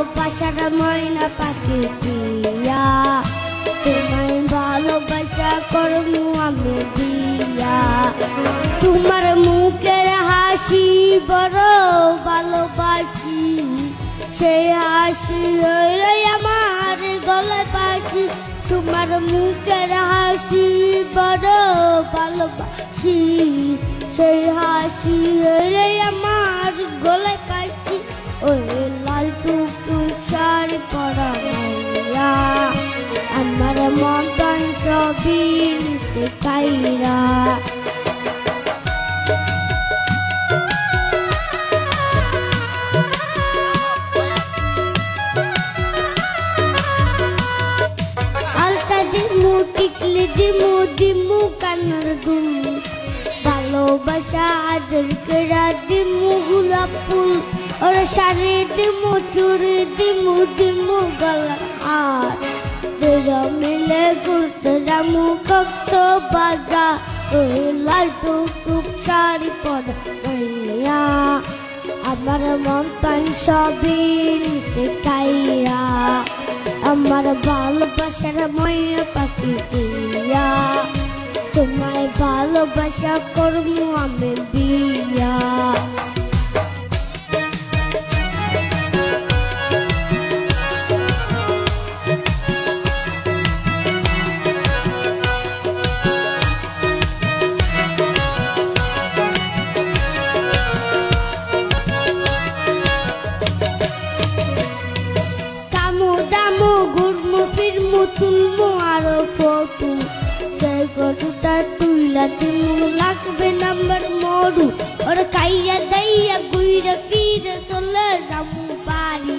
ভালোবাসার ময়না পাখি দিয়া, তোমায় ভালোবাসা করবো আমি দিয়া। তোমার মুখের হাসি বড় ভালোবাসি, সেই হাসি হইল আমার গলায় ফাঁসি। তোমার মুখের হাসি বড় ভালোবাসি, সেই হাসি হইল আমার গলায় ফাঁসি। ওই লাল টুকটুক শাড়ি পরা মাইয়া, আমার মতন ছবি নিতে কাইরা। আলতা দিমু টিকলি দিমু দিমু কানের দুল, ভালোবাসা আদর করা দিমু গোলাপ ফুল। ওর শাড়ি দিমু চুড়ি দিমু দিমু গলার হার, দুজো মিলে ঘুরতে যামু কক্সবাজার। ওই লাল টুকটুক শাড়ি পরা মাইয়া, আমার মন প্রাণ সবই নিতে কাইরা। আমার ভালোবাসার ময়না পাখি দিয়া, তোমায় ভালোবাসা করবো আমি বিয়া। তুলবো আরো ফটো, সেই ফটোটা তুইলা দিমু লাগবে নাম্বার মরু। ওর কাইয়া দাইয়া গুইরা ফিরে চলে যামু বাড়ি,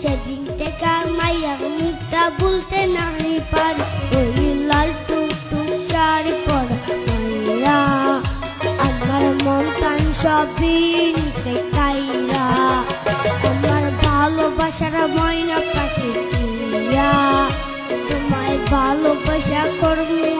সেদিন থেকে মাইয়ার মুখটা বলতে নাই পারি। ওই লাল টুকটুক শাড়ি পরা মাইয়া, আমার মন প্রাণ সবই নিতে কাইরা। আমার ভালোবাসার ময়না পাখি দিয়া, তোমায় ভালোবাসা করবো